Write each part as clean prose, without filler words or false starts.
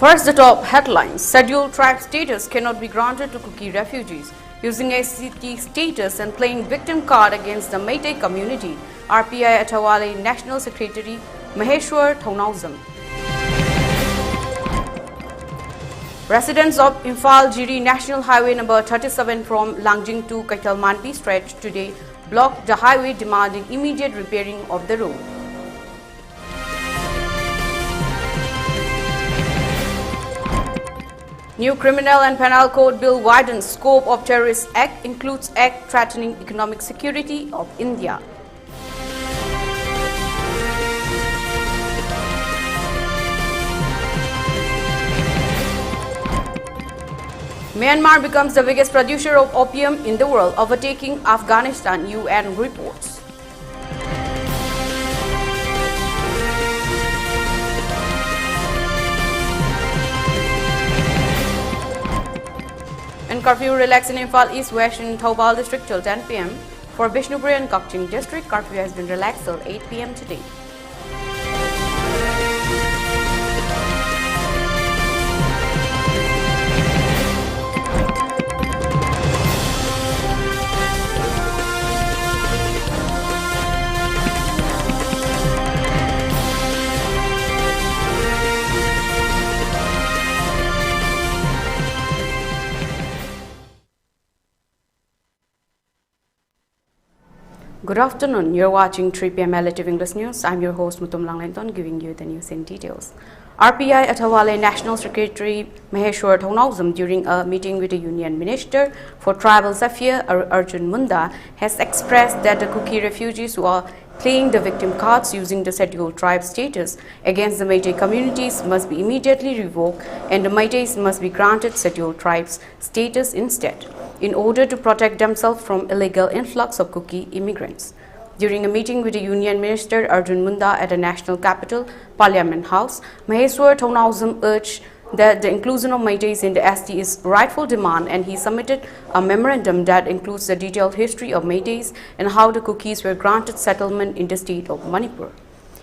First, the top headlines. Scheduled tribe status cannot be granted to Kuki refugees. Using SCT status and playing victim card against the Meitei community, RPI Atawale National Secretary Maheshwar Thaunauzam. Residents of Imphal Jiri National Highway number 37 from Langjing to Kaitalmanpi stretch today blocked the highway, demanding immediate repairing of the road. New Criminal and Penal Code Bill widens scope of Terrorist Act, includes act threatening economic security of India. Myanmar becomes the biggest producer of opium in the world, overtaking Afghanistan, UN reports. And curfew relaxed in Imphal East, West and Thoubal district till 10 p.m. For Bishnupuri and Kakching district, curfew has been relaxed till 8 p.m. today. Good afternoon. You're watching 3 p.m. ELITETV English News. I'm your host Langlenton, giving you the news in details. RPI Atawale National Secretary Maheshwar Thaunauzam, during a meeting with the Union Minister for Tribal Affairs Arjun Munda, has expressed that the Kuki refugees who are playing the victim cards using the scheduled tribe status against the Meitei communities must be immediately revoked, and the Meiteis must be granted scheduled tribes status instead, in order to protect themselves from illegal influx of Kuki immigrants. During a meeting with the Union Minister Arjun Munda at the National Capital, Parliament House, Maheshwar Thaunauzam urged that the inclusion of Meiteis in the ST is rightful demand, and he submitted a memorandum that includes the detailed history of Meiteis and how the Kukis were granted settlement in the state of Manipur.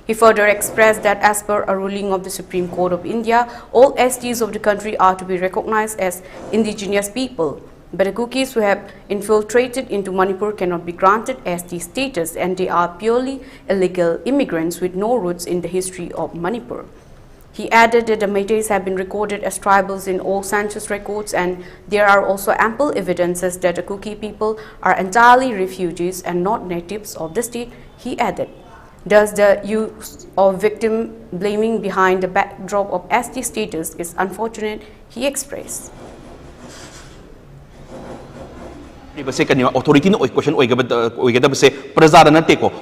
He further expressed that as per a ruling of the Supreme Court of India, all STs of the country are to be recognized as indigenous people. But the Kukis who have infiltrated into Manipur cannot be granted ST status, and they are purely illegal immigrants with no roots in the history of Manipur. He added that the Meiteis have been recorded as tribals in all census records, and there are also ample evidences that the Kuki people are entirely refugees and not natives of the state, he added. Thus, the use of victim blaming behind the backdrop of ST status is unfortunate, he expressed. Authority question Praza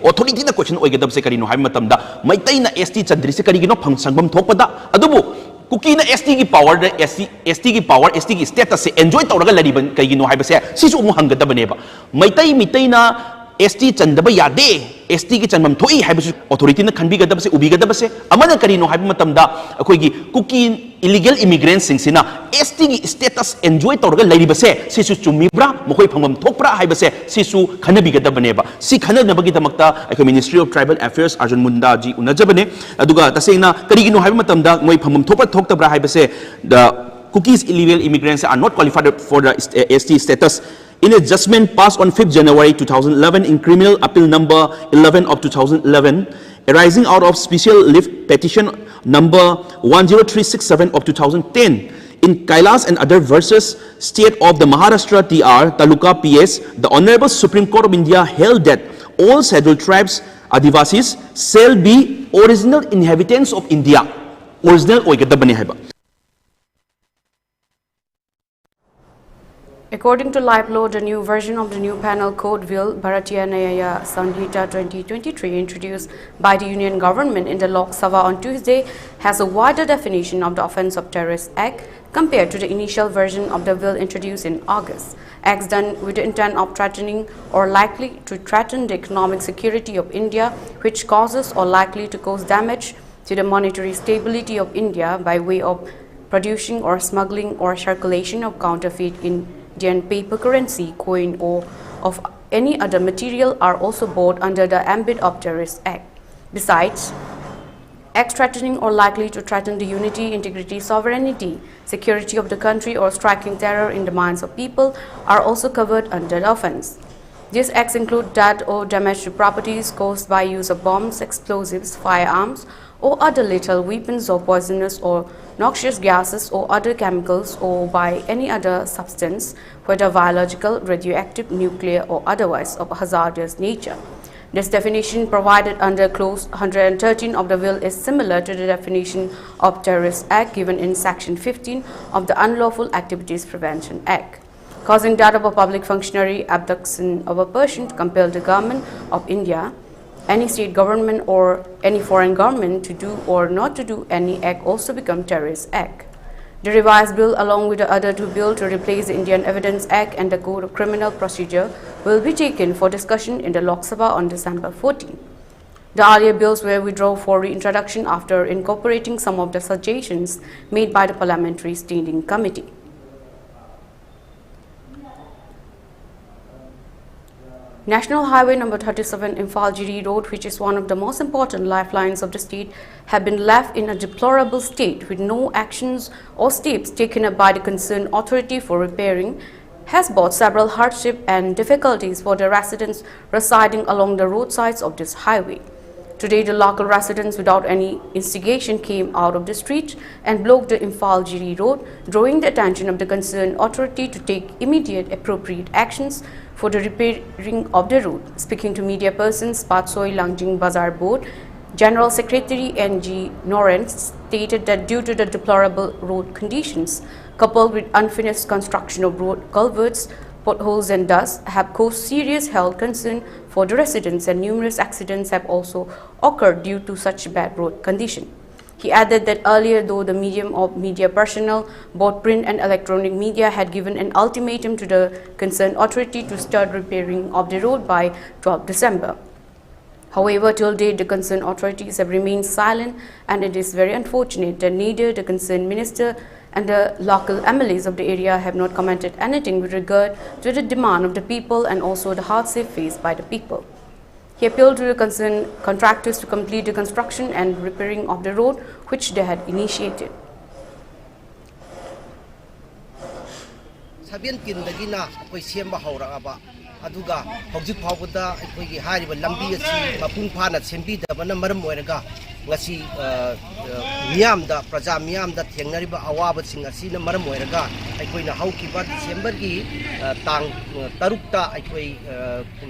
authority question Maitai na ST Chandrisi Karigino Pangsangam Topada Adubu Kukina ST power ST power ST status enjoy Toraga Ladiban Kagino Hibase Sisu Muhanga Dabaneba Maitai Mitaina ST Chandaba Yade ST Chanam Toi Habis authority can be Gadabase Ubigadabase Amana Karino Habimatamda Akogi Kuki illegal immigrants in Sina ST status enjoy Toraga Ladibase Sisu Chumibra Mokoi Pamam Topra Hibase Sisu Kanabiga Dabaneba Si Kana Nabagitamakta a Ministry of Tribal Affairs Arjun Mundaji Unajabane Aduga Tasena Karigino Habimatamda Moi Pamam Topa Toktabra Hibase the Kukis illegal immigrants are not qualified for the ST status. In a judgment passed on 5th January 2011 in Criminal Appeal number 11 of 2011, arising out of Special Leave Petition number 10367 of 2010, in Kailas and other verses, State of the Maharashtra TR, Taluka PS, the Honorable Supreme Court of India held that all scheduled tribes, Adivasis, shall be original inhabitants of India. Original oigadabane haiba. According to Live Law, the new version of the new penal code bill, Bharatiya Nyaya Sanhita 2023, introduced by the Union government in the Lok Sabha on Tuesday, has a wider definition of the offence of terrorist act compared to the initial version of the bill introduced in August. Acts done with the intent of threatening or likely to threaten the economic security of India, which causes or likely to cause damage to the monetary stability of India by way of producing or smuggling or circulation of counterfeit Indian paper currency, coin, or of any other material are also brought under the ambit of Terrorist Act. Besides, acts threatening or likely to threaten the unity, integrity, sovereignty, security of the country or striking terror in the minds of people are also covered under the offence. These acts include death or damage to properties caused by use of bombs, explosives, firearms, or other lethal weapons or poisonous or noxious gases or other chemicals or by any other substance, whether biological, radioactive, nuclear, or otherwise of a hazardous nature. This definition provided under Clause 113 of the Bill is similar to the definition of Terrorist Act given in Section 15 of the Unlawful Activities Prevention Act. Causing death of a public functionary, abduction of a person to compel the government of India, any state government or any foreign government to do or not to do any act also become Terrorist Act. The revised bill, along with the other two bills to replace the Indian Evidence Act and the Code of Criminal Procedure, will be taken for discussion in the Lok Sabha on December 14. The earlier bills were withdrawn for reintroduction after incorporating some of the suggestions made by the Parliamentary Standing Committee. National Highway number 37 Imphal-Jiri Road, which is one of the most important lifelines of the state, have been left in a deplorable state with no actions or steps taken up by the concerned authority for repairing, has brought several hardships and difficulties for the residents residing along the roadsides of this highway. Today, the local residents, without any instigation, came out of the street and blocked the Imphal-Jiri Road, drawing the attention of the concerned authority to take immediate appropriate actions for the repairing of the road. Speaking to media persons, Patsoi Langjing Bazar Board General Secretary N.G. Noren stated that due to the deplorable road conditions, coupled with unfinished construction of road culverts, potholes and dust, have caused serious health concern for the residents, and numerous accidents have also occurred due to such bad road condition. He added that earlier, though the medium of media personnel, both print and electronic media, had given an ultimatum to the concerned authority to start repairing of the road by 12 December. However, till date, the concerned authorities have remained silent, and it is very unfortunate that neither the concerned minister and the local MLAs of the area have not commented anything with regard to the demand of the people and also the hardship faced by the people. He appealed to the concerned contractors to complete the construction and repairing of the road, which they had initiated. aduga hojik phawda aikoigi hariba lambi asi mapung phana sembi da bana maram oiraga ngasi miyam da praja miyam da thengnariba awaba sing asi na maram oiraga aikoina haukiba December gi tang tarukta aikoi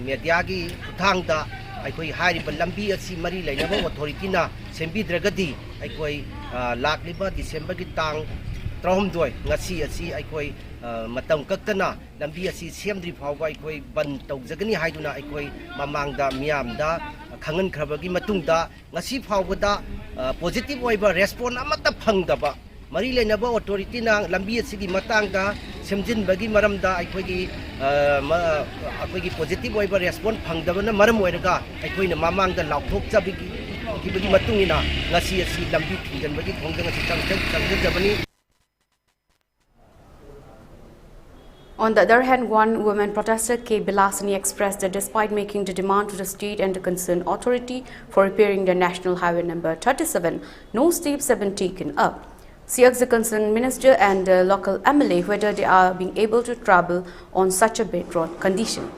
media gi thangda aikoi hariba lambi asi mari lainaba authority na sembi dragadi aikoi lakliba December gi tang Trahumdoi ngasi asi aikoi matam kaktana lambi asi semdri phawba aikoi ban tawjagani haiduna aikoi mamangda miyamda khangan khrabagi matungda ngasi phawbada positive oiba response amata phangdaba mari lenaba authority na lambi asi gi matangda semjinbagi maramda aikoi gi positive oiba response phangdabana maram oiraga aikoi na mamangda laukthok chabigi kibagi matungina ngasi asi lambi thinjanbagi khongdang asi changjabani. On the other hand, one woman protester, K. Bilasini, expressed that despite making the demand to the state and the concerned authority for repairing the National Highway number 37, no steps have been taken up. She asked the concerned minister and the local MLA whether they are being able to travel on such a bad road condition.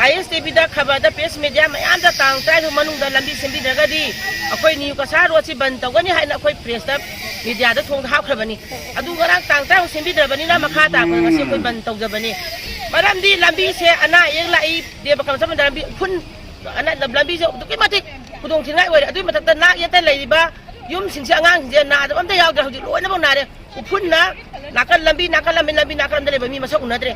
ISTV da khabada press media mayam da tang tai hu manung da lambi sembi daga di akoi new kasa ro chi ban tawani haina akoi press da media da thong hau khabani adu garang tang tai hu sembi da bani na makha ta ko ngasi akoi ban taw jabani maram di lambi se ana yeng lai de bakam sam da lambi phun ana lambi se du ki matik kudong thingai wai adu matak ta na ya ta lai ba yum sing se angang je na da am ta yaw da hu loi na bang na de phun na nakal lambi nakal da le ba mi masak unadre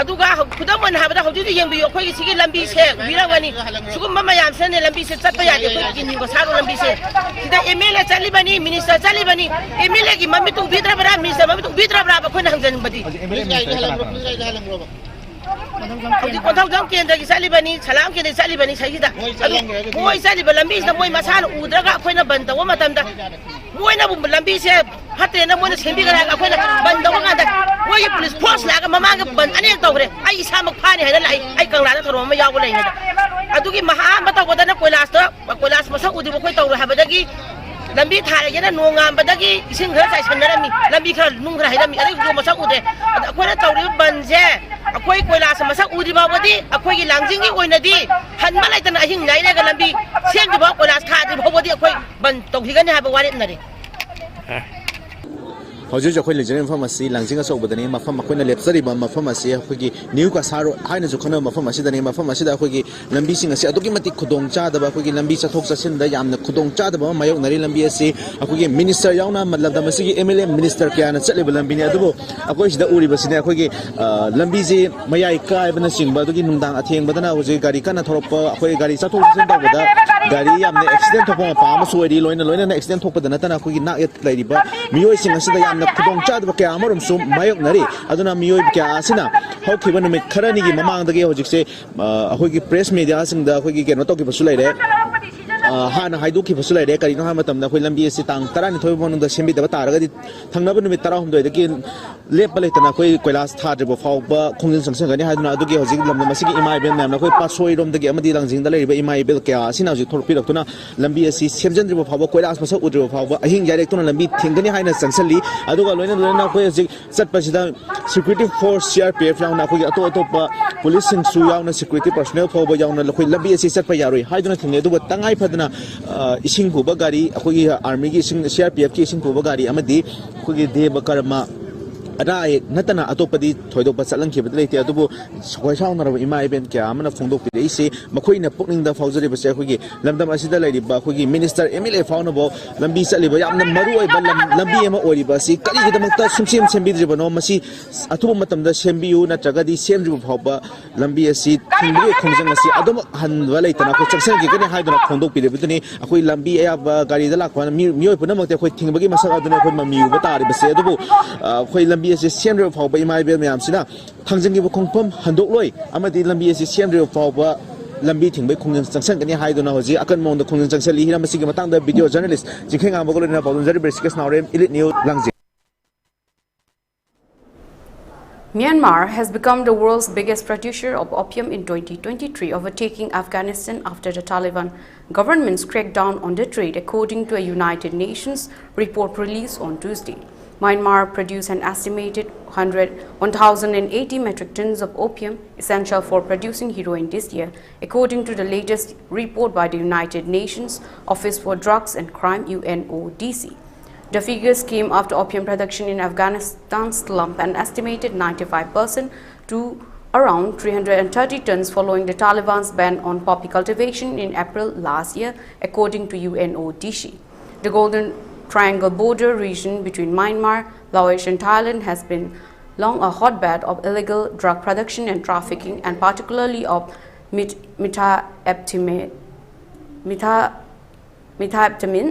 aduga kudaman habada hojudi yengbi yokoi sigi lambi se birangani sugum mama yam sene lambi se chatpa ya de ko kini ko saro lambi se ida MLA chali bani minister chali bani MLA ki mami tu bidra bara minister mami tu bidra bara ko na hangjan badi Kontong jong kendra ki salibani salam kendra salibani sayida moi saliba lambi na moi masana udraga akoina banta wa matamda moi na bum lambi se hatte na moi sembi gara akoina banta wa ngada moi police force la ga mama ga ban ane tawre ai isa mak phani haida lai ai kangla na thoro ma yawo lai ngada adugi maha mata goda na koilas masa udi bo koi tawre habadagi lambi thara yana nongam badagi ising khara sai sanarami lambi khara nung khara haida mi adi go masa ude akoina tawre banje akoi koilas masa udi ba bodi akoi gi langjing gi oinadi hanma lai tan ahing nai ga lambi sem gi ba koilas thadi bo bodi akoi ban tawhigani ha ba wari nari Hojur akhoi lejeng pharmacy langjing asok badani mafam akhoi na lepsari ba pharmacy akhoi gi new ka saro haina ju khana pharmacy dani pharmacy da akhoi gi lambi sing asi adogi mati khudong cha da ba akhoi gi lambi chathok chasin da yamna khudong cha da ba mayok nari lambi asi akhoi gi minister yauna matlab da masi gi MLA minister kya na chatle ba lambi ni adubo akhoi sida uri ba sine akhoi gi lambi je mayai kai ba na sing ba adogi nungdang atheng ba da na hoje gari kana thorop pa akhoi gari chathok chasin da ba da gari yamna accident thok pa ma suwedi loina na accident thok pa da na ta na akhoi gi na yat lai ri ba miyoi sing asi da yamna khudong cha da kya amarum sum mayok nari aduna miyoi kya asina hokhiba numit kharani gi mamang da ge hojik se akhoi gi press media sing da akhoi gi keno to ki basu lai re hana haidu ki basu lai re kari no ha matam da akhoi lambi se tang tarani thoi bonung da sembi da ta ra ga di thangnaba numit tara hum doi da ki lep lai tana akhoi koilas tha de bo faw ba khongjin sangsang ga ni haiduna adu ge hojik lam masi gi imai ben nam na akhoi pasoi rom da ge amadi langjing da lai ba imai bel kya asina hojik thor pi raktuna lambi asi semjan de bo faw ba koilas masa udre bo faw ba ahing direct tuna lambi thingani haina sangsali adu ga loina loina akhoi hojik chat pa sida security force CRPF yauna akhoi ato ato pa police sing su yauna security personnel faw ba yauna akhoi lambi asi chat pa yaroi haiduna thingne du ba tangai phadna ising pu ba gari akhoi army gi sing CRPF ki ising pu ba gari amadi akhoi deba karma ada natana atopadi thoidok ba chalang khibad leite adubu soi saung na ima event kya amana phongdok pi reise makhoi na pukning da faujari ba se akhoi gi lamdam asida lai ba akhoi gi minister MLA fauna bo lambi chali ba yamna maru oi ba lambi ema ori ba si kali gi damakta sumsem sembi driba no masi atubu matam da sembi u na tragadi sem ju phau ba lambi asi thingri khongjang asi adum han wa lai tana ko chaksan gi kani haiduna phongdok pi rebutuni akhoi lambi aya ba gari da lakwa mioi puna makte akhoi thingbagi masak aduna akhoi mami u ba tari ba se adubu akhoi lambi asi semri phau ba imai bel myam sina thangjang gi ba khongpam handok loi amadi lambi asi semri phau ba lambi thingbai khongjang changsan kani haiduna hoji akan mong da khongjang changsan li hira masi gi matang da video journalist jingkheng am bogol na bawlun jari bersikas naurem elite news langji. Myanmar has become the world's biggest producer of opium in 2023, overtaking Afghanistan after the Taliban government's crackdown on the trade, according to a United Nations report released on Tuesday. Myanmar produced an estimated 1,080 metric tons of opium, essential for producing heroin this year, according to the latest report by the United Nations Office for Drugs and Crime (UNODC). The figures came after opium production in Afghanistan slumped an estimated 95% to around 330 tons following the Taliban's ban on poppy cultivation in April last year, according to UNODC. The Golden Triangle border region between Myanmar, Laos and Thailand has been long a hotbed of illegal drug production and trafficking, and particularly of methamphetamine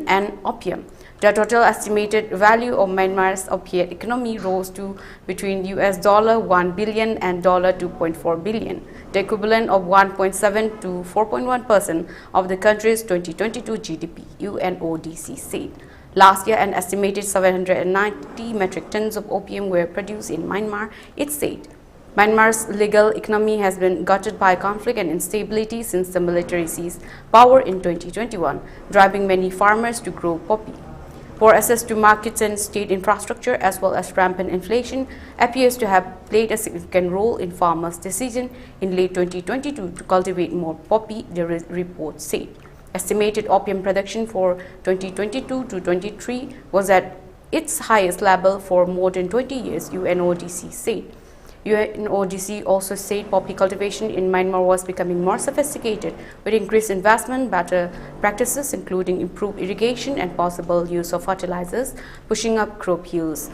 and opium. The total estimated value of Myanmar's opiate economy rose to between $1 billion and $2.4 billion, the equivalent of 1.7 to 4.1% of the country's 2022 GDP, UNODC said. Last year, an estimated 790 metric tons of opium were produced in Myanmar, it said. Myanmar's legal economy has been gutted by conflict and instability since the military seized power in 2021, driving many farmers to grow poppy. Poor access to markets and state infrastructure, as well as rampant inflation, appears to have played a significant role in farmers' decision in late 2022 to cultivate more poppy, the report said. Estimated opium production for 2022 to 23 was at its highest level for more than 20 years, UNODC said. UNODC also said poppy cultivation in Myanmar was becoming more sophisticated with increased investment, better practices including improved irrigation and possible use of fertilizers, pushing up crop yields.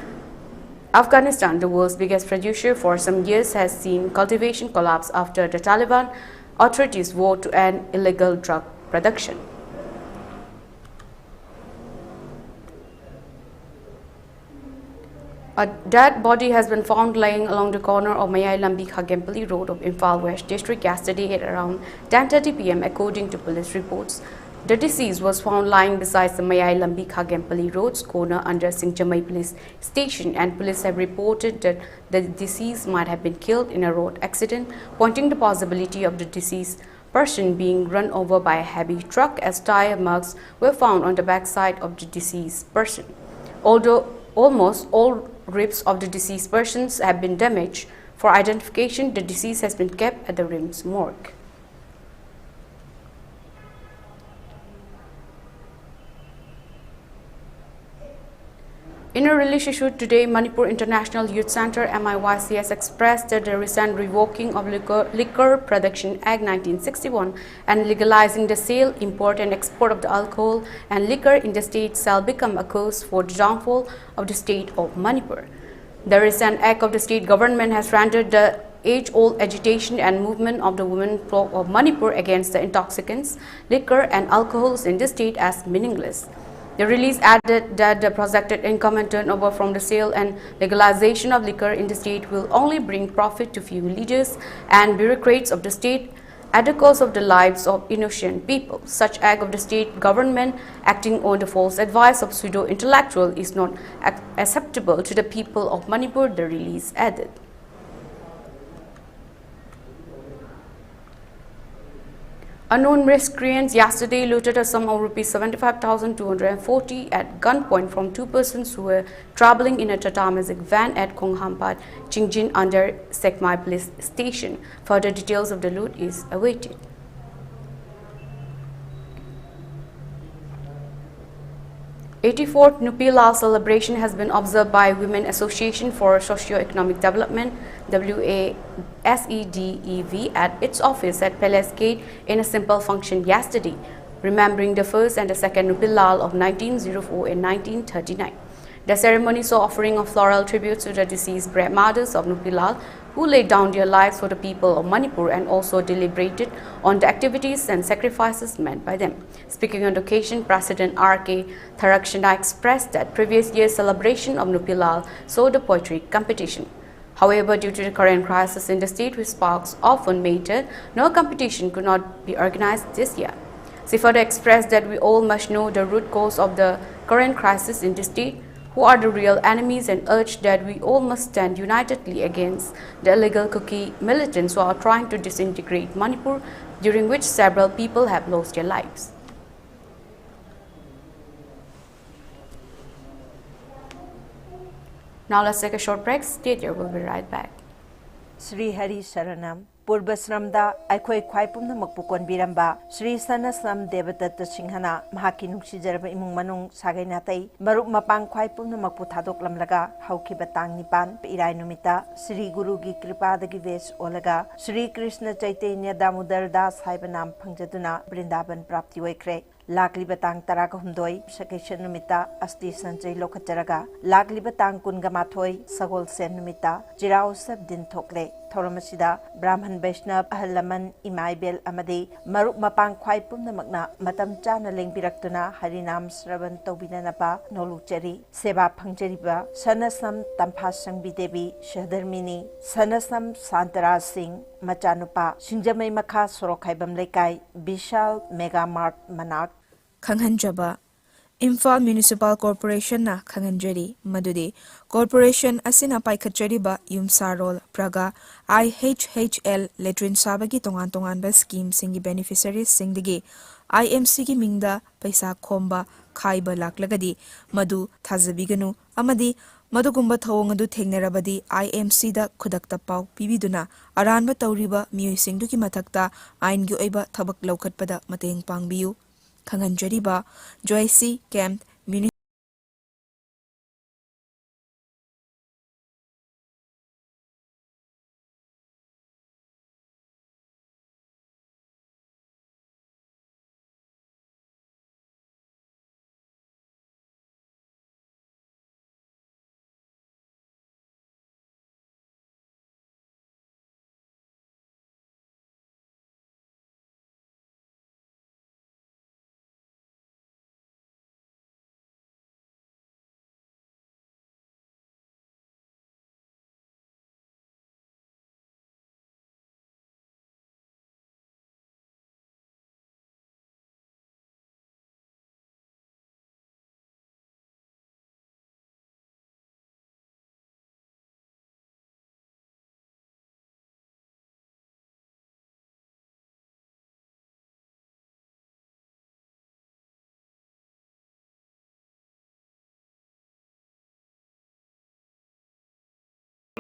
Afghanistan, the world's biggest producer for some years, has seen cultivation collapse after the Taliban authorities vowed to end illegal drug production. A dead body has been found lying along the corner of Mayai Lambi Khagempally Road of Imphal West District yesterday at around 10:30 p.m. according to police reports. The deceased was found lying beside the Mayai Lambi Khagempally Road's corner under Singchamai Police Station, and police have reported that the deceased might have been killed in a road accident, pointing the possibility of the deceased person being run over by a heavy truck, as tire marks were found on the backside of the deceased person. Although almost all ribs of the deceased persons have been damaged, for identification, the deceased has been kept at the RIMS morgue. In a release issued today, Manipur International Youth Center MIYC has expressed that the recent revoking of Liquor Production Act 1961 and legalizing the sale, import and export of the alcohol and liquor in the state shall become a cause for the downfall of the state of Manipur. The recent act of the state government has rendered the age-old agitation and movement of the women of Manipur against the intoxicants, liquor and alcohols in the state as meaningless. The release added that the projected income and turnover from the sale and legalization of liquor in the state will only bring profit to few leaders and bureaucrats of the state at the cost of the lives of innocent people. Such act of the state government acting on the false advice of pseudo-intellectual is not acceptable to the people of Manipur, the release added. Unknown miscreants yesterday looted a sum of Rs 75,240 at gunpoint from two persons who were traveling in a Tata Magic van at Khonghampat, Chingjin under Sekmai Police Station. Further details of the loot is awaited. 84th Nupilal celebration has been observed by Women Association for Socio-Economic Development WASEDEV at its office at Palace Gate in a simple function yesterday, remembering the first and the second Nupilal of 1904 and 1939. The ceremony saw offering of floral tributes to the deceased mothers of Nupilal who laid down their lives for the people of Manipur and also deliberated on the activities and sacrifices made by them. Speaking on the occasion, President R.K. Tharakshana expressed that previous year's celebration of Nupilal saw the poetry competition. However, due to the current crisis in the state, which sparks often made it, no competition could not be organized this year. She further expressed that we all must know the root cause of the current crisis in the state, who are the real enemies, and urged that we all must stand unitedly against the illegal Kuki militants who are trying to disintegrate Manipur, during which several people have lost their lives. Now let's take a short break. Stay there, we'll be right back. Sri Hari Saranam Purbasramda Aikoi Kwaipum Makpukon Biramba Sri Sanaslam Devadatta Singhana Mahaki Nuksijaraba Imung Manung Sagainatai Maruk Mapang Kwaipum Makputadok Lamlaga Hauki Batang Nipan Irai Numita Sri Guru Gi Kripa Dagi Ves Olaga Sri Krishna Chaitanya Damodar Das Haibanam Pangjaduna Brindaban Prapti Waikre Lakli Batang Taraka Humdoi Shakeshan Numita Asti Sanjay Lokataraga Lakli Batang Kungamathoi Sagol Sen Numita Jirao Sabdin Tokle Thoramasida Brahman Vaishnav Ahalaman Imaibel Amadi Maruk Mapang Kwai Pumnamakna Matam Chana Lengpiraktuna Harinam Sravan Tobinanapa Noluchari Seba Pangjariba Sanasam Tampasang Bidevi Shahdarmini Sanasam Santara Singh Machanupa Sinjamay Makha Sorokaibam Lekai Bishal Mega Mart Manak Khanghanjaba Imphal Municipal Corporation na Khanghanjari Madudi Corporation asina paikhatjariba Yumsarol Praga IHHL Letrin Sabagi Tongan ba scheme singi beneficiaries singdigi IMC gi mingda paisa khomba khaiba laklagadi madu thazabiganu amadi madugumba thawong adu thengnarabadi IMC da khudakta paw pibiduna aranba tawriba miyoi mathakta ain gi oiba thabak laukhatpada mateng pangbiyu Khanghanjariba Joyce Camp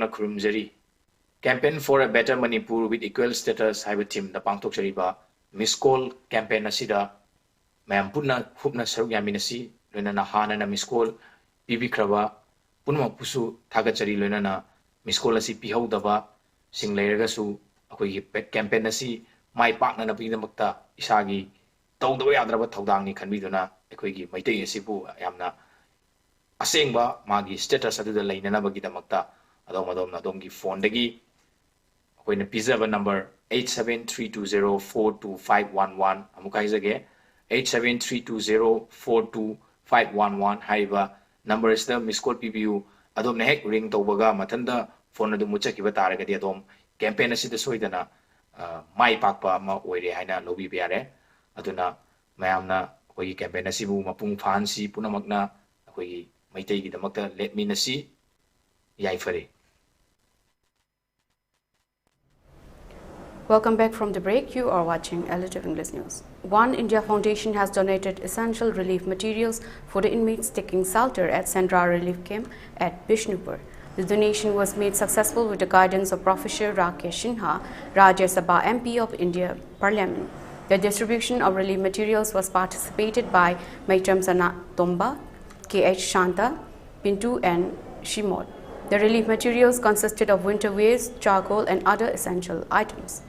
Kurumjari campaign for a better Manipur with equal status haiba team da pangthok chariba miss call campaign asida mayam punna hupna saruk yaminasi loina hana na miss call pibi kraba punma pusu thaga chari loina na miss call asi pihaudaba sing leiraga su akoi pet campaign asi mai pakna na pinamakta isagi tawdaba yadraba thaudang ni khanbiduna akoi gi maitei asibu yamna asengba magi status adu da lainana bagi damakta adom adom phone dagi akoina pizaba number 8732042511 amukai jage 8732042511 haiba number is the miss call pbu adom na hek ring tawbaga mathanda phone adu muchakiba taragadi adom campaign asida soidana mai pakpa ma oire haina lobi biare aduna mayamna koi campaign asibu mapung phansi punamakna koi maitai gi damakta let me nasi yai fare. Welcome back from the break. You are watching ELITETV English News. One India Foundation has donated essential relief materials for the inmates taking shelter at Sandra Relief Camp at Bishnupur. The donation was made successful with the guidance of Professor Rakesh Sinha, Rajya Sabha MP of India Parliament. The distribution of relief materials was participated by Maitram Sana Tomba, KH Shanta, Pintu and Shimod. The relief materials consisted of winter wears, charcoal and other essential items.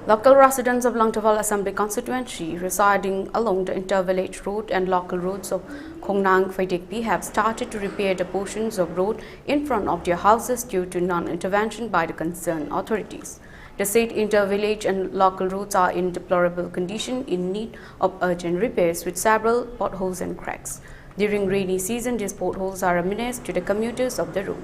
Local residents of Langtaval Assembly constituency residing along the inter-village road and local roads of Khongnang Phaidekpi have started to repair the portions of road in front of their houses due to non-intervention by the concerned authorities. The said inter-village and local roads are in deplorable condition in need of urgent repairs with several potholes and cracks. During rainy season, these potholes are a menace to the commuters of the road.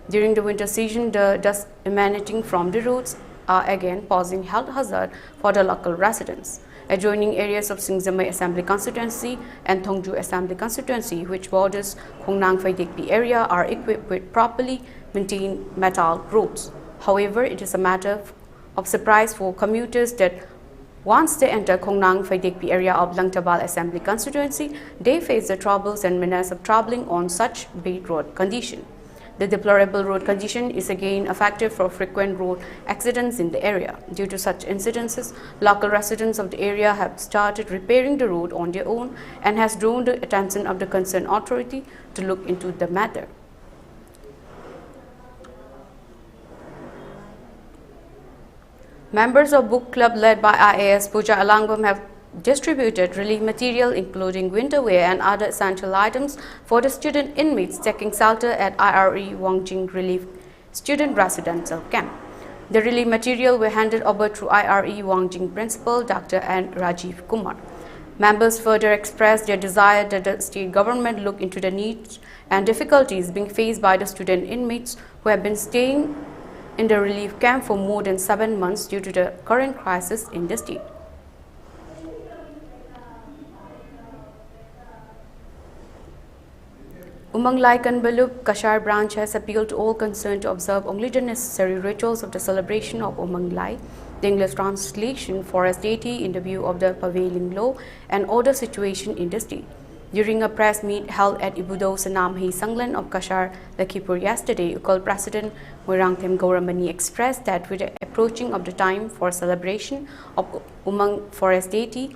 During the winter season, the dust emanating from the roads are again posing health hazard for the local residents. Adjoining areas of Singzamai Assembly constituency and Thongju Assembly constituency, which borders Khongnang Phaidekpi area, are equipped with properly maintained metal roads. However, it is a matter of surprise for commuters that once they enter Khongnang Phaidekpi area of Langtabal Assembly constituency, they face the troubles and menace of traveling on such bad road condition. The deplorable road condition is again a factor for frequent road accidents in the area. Due to such incidences, local residents of the area have started repairing the road on their own and has drawn the attention of the concerned authority to look into the matter. Members of book club led by IAS Puja Alangbam have distributed relief material including winter wear and other essential items for the student inmates taking shelter at IRE Wangjing Relief Student Residential Camp. The relief material were handed over to IRE Wangjing Principal Dr. N. Rajiv Kumar. Members further expressed their desire that the state government look into the needs and difficulties being faced by the student inmates who have been staying in the relief camp for more than 7 months due to the current crisis in the state. Umang Lai Kanbalup Kashar branch has appealed to all concerned to observe only the necessary rituals of the celebration of Umang Lai, the English translation forest deity, in the view of the prevailing law and order situation in the state. During a press meet held at Ibudo Sanamhi Sanglan of Kashar, Lakipur yesterday, Ukol President Murangthem Gauramani expressed that with the approaching of the time for celebration of Umang forest deity,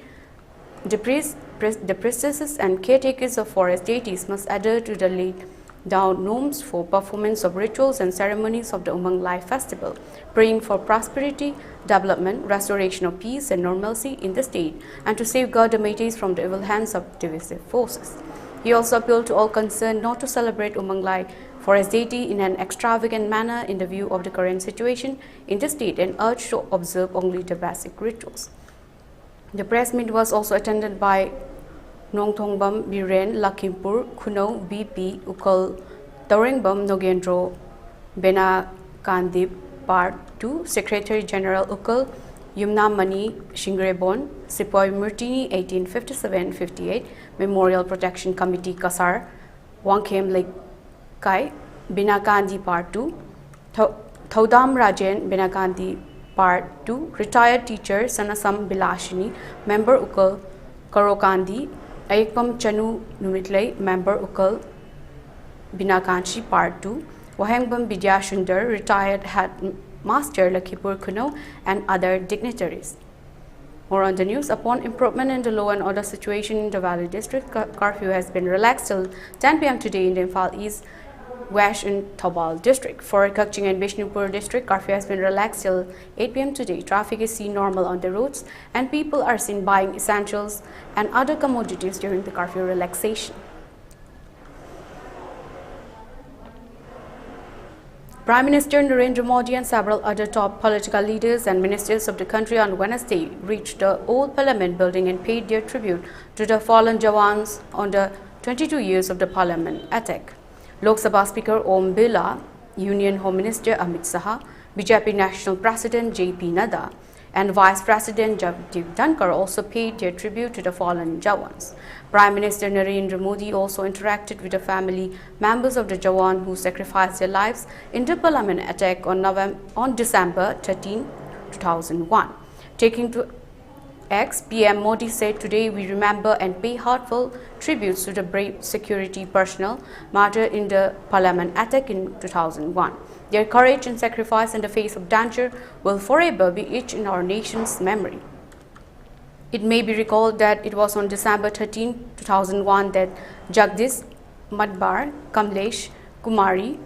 the priestesses and caretakers of forest deities must adhere to the laid down norms for performance of rituals and ceremonies of the Umang Lai festival, praying for prosperity, development, restoration of peace and normalcy in the state, and to safeguard the Meiteis from the evil hands of divisive forces. He also appealed to all concerned not to celebrate Umang Lai forest deity in an extravagant manner in the view of the current situation in the state and urged to observe only the basic rituals. The press meet was also attended by Nongthongbam Biren Lakhimpur Kuno BP Ukal Taurengbam Nogendro Benakandip Part 2 Secretary General Ukal Yumna Mani Shingrebon Sipoy Murtini 1857-58 Memorial Protection Committee Kasar Wangkhem Lake Kai Binakandi Part 2 Thodam Rajan Binakandi Part 2 Retired Teacher Sanasam Bilashini Member Ukal Karokandi Ayekpam Chanu Numitlay, Member Ukal Binakanchi Part 2, Wahengbam Bidya Shundar, retired headmaster Lakipur Kuno, and other dignitaries. More on the news. Upon improvement in the law and order situation in the Valley District, curfew has been relaxed till 10 p.m. today in the Imphal East, West and Thobal District. For Kakching and Bishnupur District, curfew has been relaxed till 8 p.m. today. Traffic is seen normal on the roads and people are seen buying essentials and other commodities during the curfew relaxation. Prime Minister Narendra Modi and several other top political leaders and ministers of the country on Wednesday reached the old parliament building and paid their tribute to the fallen Jawans on the 22 years of the parliament attack. Lok Sabha Speaker Om Birla, Union Home Minister Amit Shah, BJP National President J.P. Nadda, and Vice President Jagdeep Dhankar also paid their tribute to the fallen Jawans. Prime Minister Narendra Modi also interacted with the family members of the Jawan who sacrificed their lives in the parliament attack on December 13, 2001. Taking to X, PM Modi said, "Today we remember and pay heartfelt tributes to the brave security personnel martyred in the parliament attack in 2001. Their courage and sacrifice in the face of danger will forever be etched in our nation's memory." It may be recalled that it was on December 13, 2001 that Jagdish, Madbar, Kamlesh, Kumari,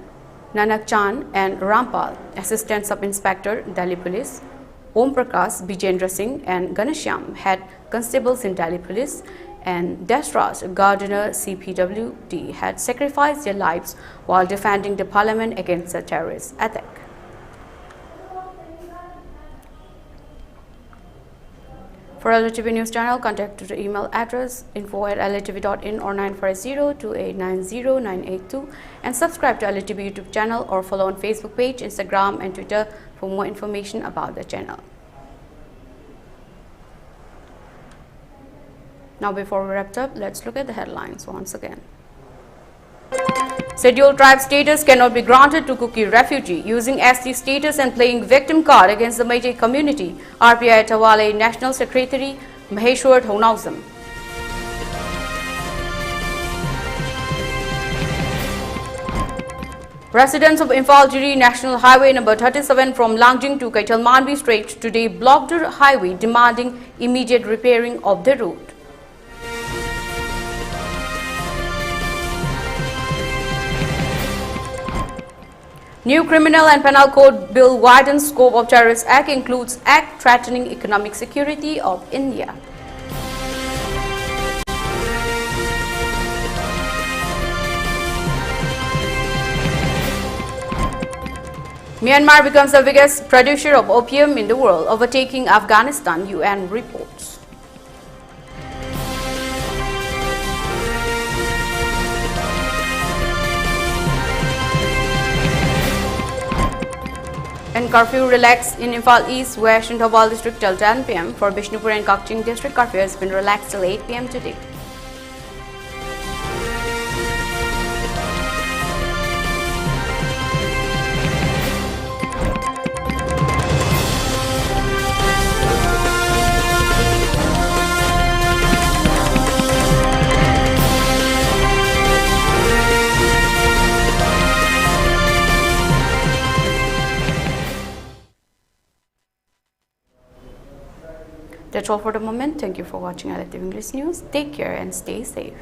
Nanak Chand and Rampal, Assistant Sub-Inspector, Delhi Police, Om Prakash, Bijendra Singh and Ganashyam, Head Constables in Delhi Police, and Deshraj, Gardener CPWD, had sacrificed their lives while defending the parliament against a terrorist attack. For ELITETV News Channel, contact to the email address info@elitv.in or 940-2890-982 and subscribe to ELITETV YouTube channel or follow on Facebook page, Instagram and Twitter for more information about the channel. Now before we wrap up, let's look at the headlines once again. Scheduled tribe status cannot be granted to Kuki refugee using ST status and playing victim card against the Meitei community. RPI Tawale National Secretary Maheshwar Thonauzam. Residents of Imphal Jiri National Highway number 37 from Langjing to Kaitalmanvi Strait today blocked the highway, demanding immediate repairing of the road. New Criminal and Penal Code Bill widens scope of Terrorist Act, includes act threatening economic security of India. Myanmar becomes the biggest producer of opium in the world, overtaking Afghanistan, UN reports. And curfew relaxed in Imphal East, West and Thobal District till 10 p.m. For Bishnupur and Kakching District, curfew has been relaxed till 8 p.m. today. That's all for the moment. Thank you for watching ELITETV English News. Take care and stay safe.